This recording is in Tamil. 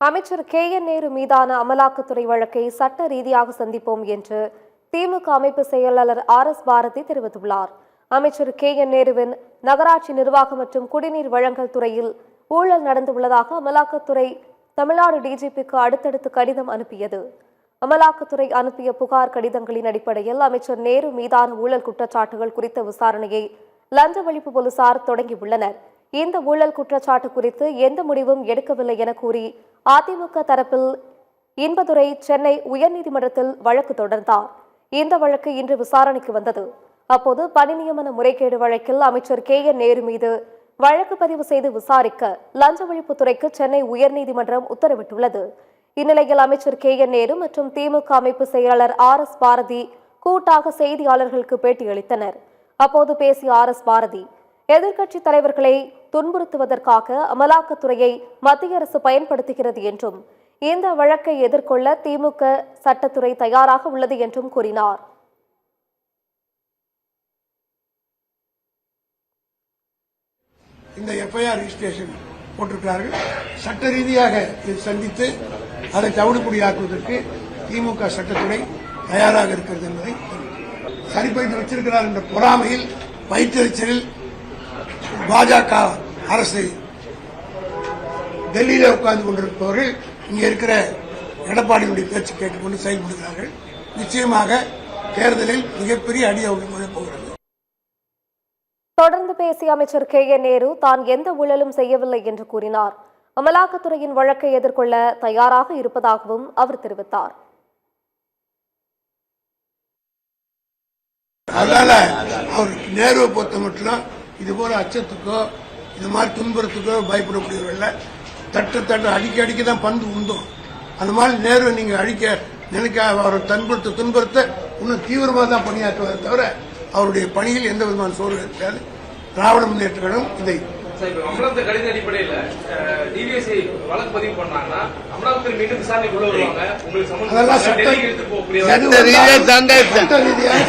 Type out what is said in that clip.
அமைச்சர் KN நேரு மீதான அமலாக்கத்துறை வழக்கை சட்ட ரீதியாக சந்திப்போம் என்று திமுக அமைப்பு செயலாளர் RS பாரதி தெரிவித்துள்ளார். அமைச்சர் KN நேருவின் நகராட்சி நிர்வாகம் மற்றும் குடிநீர் வழங்கல் துறையில் ஊழல் நடந்துள்ளதாக அமலாக்கத்துறை தமிழ்நாடு DGPக்கு அடுத்தடுத்து கடிதம் அனுப்பியது. அமலாக்கத்துறை அனுப்பிய புகார் கடிதங்களின் அடிப்படையில் அமைச்சர் நேரு மீதான ஊழல் குற்றச்சாட்டுகள் குறித்த விசாரணையை லஞ்ச ஒழிப்பு போலீசார் தொடங்கியுள்ளனர். இந்த ஊழல் குற்றச்சாட்டு குறித்து எந்த முடிவும் எடுக்கவில்லை என கூறி அதிமுக தரப்பில் இன்பதுரை சென்னை உயர்நீதிமன்றத்தில் வழக்கு தொடர்ந்தார். இந்த வழக்கு இன்று விசாரணைக்கு வந்தது. அப்போது பணி நியமன முறைகேடு வழக்கில் அமைச்சர் KN நேரு மீது வழக்கு பதிவு செய்து விசாரிக்க லஞ்ச ஒழிப்புத்துறைக்கு சென்னை உயர்நீதிமன்றம் உத்தரவிட்டுள்ளது. இந்நிலையில் அமைச்சர் KN நேரு மற்றும் திமுக அமைப்பு செயலாளர் RS பாரதி கூட்டாக செய்தியாளர்களுக்கு பேட்டியளித்தனர். அப்போது பேசிய RS பாரதி, எதிர்க்கட்சி தலைவர்களை துன்புறுத்துவதற்காக அமலாக்கத்துறையை மத்திய அரசு பயன்படுத்துகிறது என்றும் இந்த வழக்கை எதிர்கொள்ள திமுக சட்டத்துறை தயாராக உள்ளது என்றும் கூறினார். இந்த FIR ரெஜிஸ்ட்ரேஷன் போட்டிருக்கிறார்கள். சட்ட ரீதியாக இதை சந்தித்து அதை தவிடுபடியாக்குவதற்கு திமுக சட்டத்துறை தயாராக இருக்கிறது என்பதை சரிபடுத்தி வச்சிருக்கிறார் என்ற பொறாமையில் வயிற்றெரிச்சலில் பாஜக அரசு டெல்லியில உட்கார்ந்து கொண்டிருப்பவர்கள் இங்க இருக்கிற எடப்பாடியுடைய பேச்சு கேட்டுக்கொண்டு செயல்படுகிறார்கள். நிச்சயமாக தேர்தலில் மிகப்பெரிய அடி அவர்கள் போகிறது. தொடர்ந்து பேசிய அமைச்சர் KN நேரு தான் எந்த ஊழலும் செய்யவில்லை என்று கூறினார். அமலாக்கத்துறையின் வழக்கை எதிர்கொள்ள தயாராக இருப்பதாகவும் அவர் தெரிவித்தார். அதனால அவர் நேருவை பொறுத்த மட்டும் இதுபோல அச்சத்துக்கோ இது மாதிரி துன்புறத்துக்கோ பயப்படக்கூடியவர்கள் தட்டு அடிக்க தான் பந்து உண்டும். அந்த மாதிரி நேரு நீங்க அழிக்க நினைக்க அவரை துன்புறுத்த இன்னும் தீவிரமாக தான் பணியாற்றுவதை தவிர அவருடைய பணியில் எந்த விதமான சோர்வு இருக்காது. திராவிட முன்னேற்ற கழகம் இதை அமலாக்கத்துறை கடித அடிப்படையில் DVSI வழக்கு பதிவு பண்ணாங்கன்னா அமலாக்கத்துறை மீண்டும் விசாரணைக்கு உள்ள வருவாங்க. உங்களுக்கு அதெல்லாம் சட்ட ரீதியாக